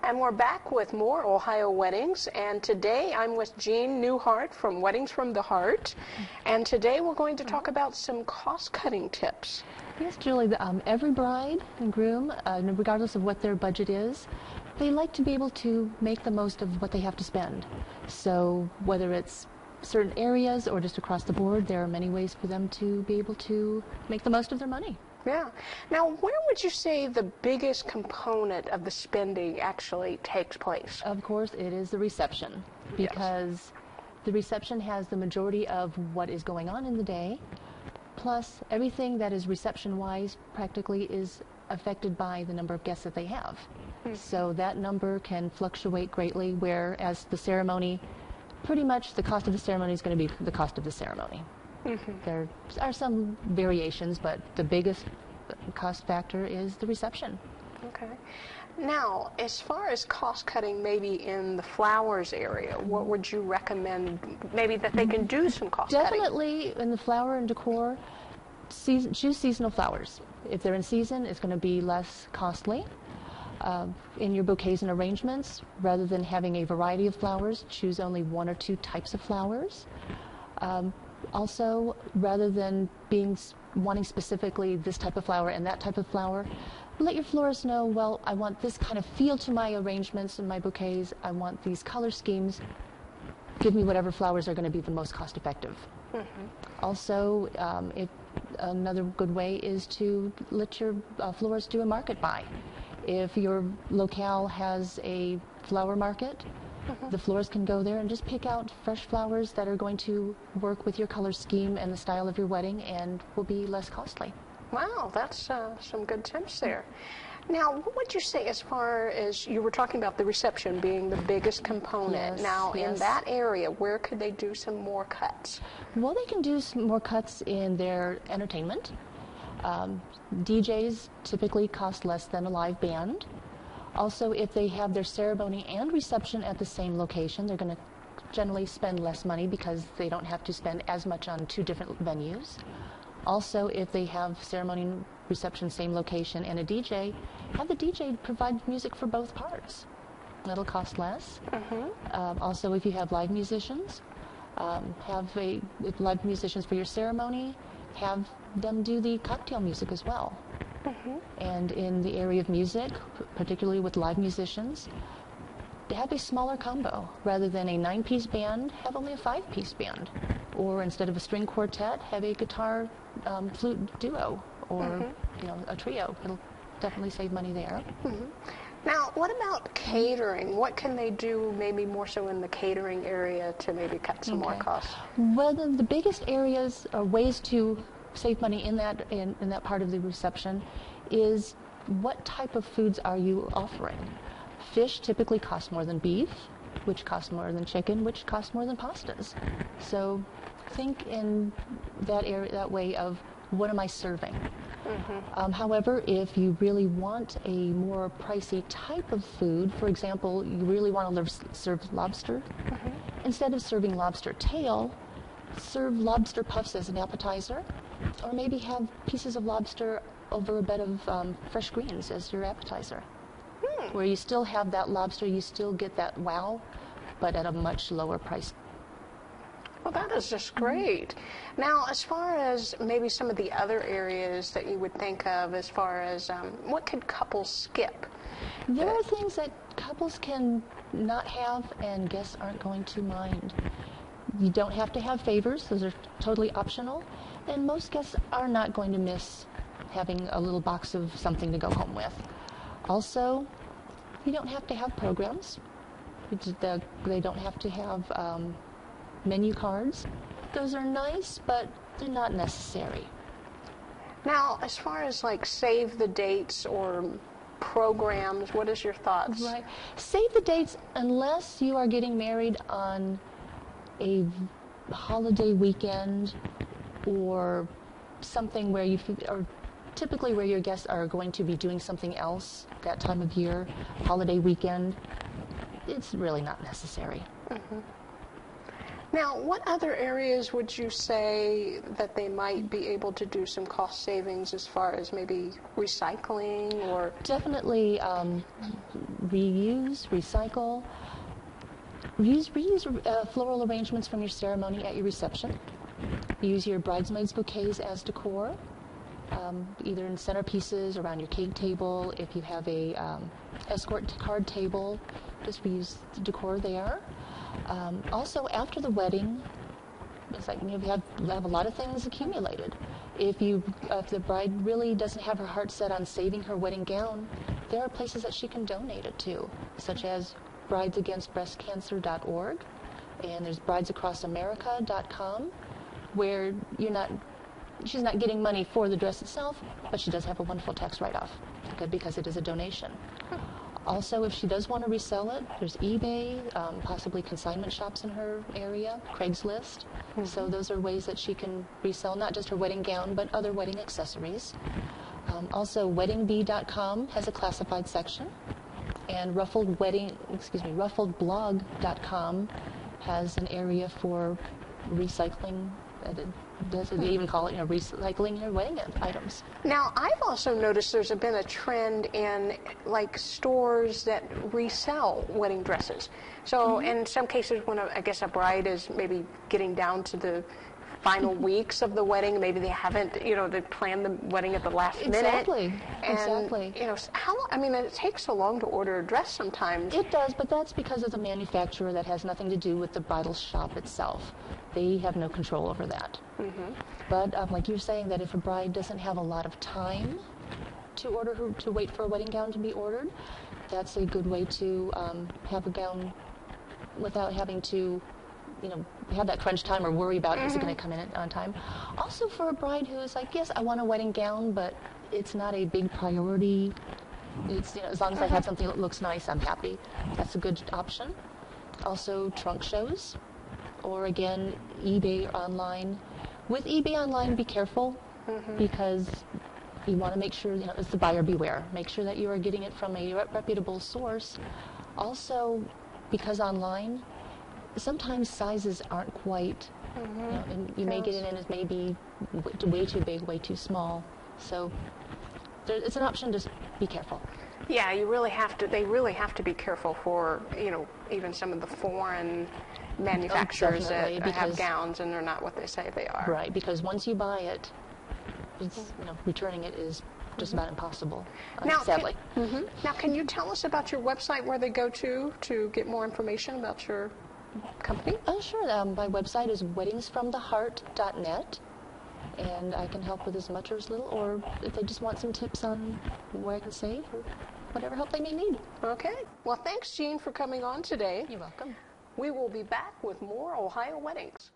And we're back with more Ohio Weddings, and today I'm with Jean Neuhart from Weddings from the Heart, and today we're going to talk about some cost-cutting tips. Yes, Julie, every bride and groom, regardless of what their budget is, they like to be able to make the most of what they have to spend. So whether it's certain areas or just across the board, there are many ways for them to be able to make the most of their money. Yeah. Now, where would you say the biggest component of the spending actually takes place? Of course, it is the reception, because the reception has the majority of what is going on in the day, plus everything that is reception-wise practically is affected by the number of guests that they have. So that number can fluctuate greatly, whereas the ceremony, pretty much the cost of the ceremony is going to be the cost of the ceremony. There are some variations, but the biggest cost factor is the reception. Okay. Now, as far as cost cutting, maybe in the flowers area, what would you recommend maybe that they can do some cost cutting? Definitely in the flower and decor, choose seasonal flowers. If they're in season, it's going to be less costly. In your bouquets and arrangements, rather than having a variety of flowers, choose only one or two types of flowers. Also, rather than wanting specifically this type of flower and that type of flower, let your florist know, well, I want this kind of feel to my arrangements and my bouquets. I want these color schemes. Give me whatever flowers are going to be the most cost effective. Also, another good way is to let your florist do a market buy. If your locale has a flower market, the florist can go there and just pick out fresh flowers that are going to work with your color scheme and the style of your wedding and will be less costly. Wow, that's some good tips there. Now, what would you say as far as you were talking about the reception being the biggest component? Yes, now, yes. in that area, where could they do some more cuts? Well, they can do some more cuts in their entertainment. DJs typically cost less than a live band. Also, if they have their ceremony and reception at the same location, they're going to generally spend less money because they don't have to spend as much on two different venues. Also, if they have ceremony and reception, same location, and a DJ, have the DJ provide music for both parts. That'll cost less. Also, if you have live musicians, live musicians for your ceremony, have them do the cocktail music as well. And in the area of music, particularly with live musicians, have a smaller combo. Rather than a 9-piece band, have only a 5-piece band. Or instead of a string quartet, have a guitar flute duo or a trio. It'll definitely save money there. Now, what about catering? What can they do maybe more so in the catering area to maybe cut some more costs? Well, the biggest areas or ways to save money in that part of the reception is what type of foods are you offering? Fish typically costs more than beef, which costs more than chicken, which costs more than pastas. So think in that way of what am I serving? However, if you really want a more pricey type of food, for example, you really want to serve lobster, instead of serving lobster tail, serve lobster puffs as an appetizer, or maybe have pieces of lobster over a bed of fresh greens as your appetizer. Where you still have that lobster, you still get that wow, but at a much lower price. Well, that is just great. Now, as far as maybe some of the other areas that you would think of as far as what could couples skip? There are things that couples can not have and guests aren't going to mind. You don't have to have favors. Those are totally optional. And most guests are not going to miss having a little box of something to go home with. Also, you don't have to have programs. They don't have to have menu cards. Those are nice, but they're not necessary. Now, as far as like save the dates or programs, what is your thoughts? Right. Save the dates unless you are getting married on a holiday weekend or something where or typically where your guests are going to be doing something else that time of year, holiday weekend. It's really not necessary. Now, what other areas would you say that they might be able to do some cost savings as far as maybe recycling or? Definitely reuse, recycle. Reuse floral arrangements from your ceremony at your reception. Use your bridesmaids' bouquets as decor, either in centerpieces around your cake table. If you have a escort card table, just reuse the decor there. Also, after the wedding, it's like we have a lot of things accumulated. If the bride really doesn't have her heart set on saving her wedding gown, there are places that she can donate it to, such as bridesagainstbreastcancer.org, and there's bridesacrossamerica.com, where she's not getting money for the dress itself, but she does have a wonderful tax write-off because it is a donation. Also, if she does want to resell it, there's eBay, possibly consignment shops in her area, Craigslist. So those are ways that she can resell not just her wedding gown, but other wedding accessories. Also, weddingbee.com has a classified section, and ruffledblog.com has an area for recycling. They even call it, recycling your wedding items. Now, I've also noticed there's been a trend in like stores that resell wedding dresses. So in some cases, when I guess a bride is maybe getting down to the final weeks of the wedding, maybe they haven't, they planned the wedding at the last minute. Exactly. And, how long, it takes so long to order a dress sometimes. It does, but that's because of the manufacturer. That has nothing to do with the bridal shop itself. They have no control over that. But like you're saying, that if a bride doesn't have a lot of time to wait for a wedding gown to be ordered, that's a good way to have a gown without having to have that crunch time or worry about is it going to come in on time. Also, for a bride who is like, yes, I want a wedding gown, but it's not a big priority. It's as long as I have something that looks nice, I'm happy. That's a good option. Also, trunk shows, or again, eBay online. With eBay online, be careful because you want to make sure it's the buyer beware. Make sure that you are getting it from a reputable source. Also, because online, sometimes sizes aren't quite, and you may get it in as maybe way too big, way too small. So it's an option, just be careful. Yeah, they really have to be careful for, even some of the foreign manufacturers that have gowns and they're not what they say they are. Right, because once you buy it, returning it is just about impossible, sadly. Now, can you tell us about your website, where they go to get more information about your company? Oh, sure. My website is weddingsfromtheheart.net, and I can help with as much or as little, or if they just want some tips on where I can save, or whatever help they may need. Okay. Well, thanks, Jean, for coming on today. You're welcome. We will be back with more Ohio weddings.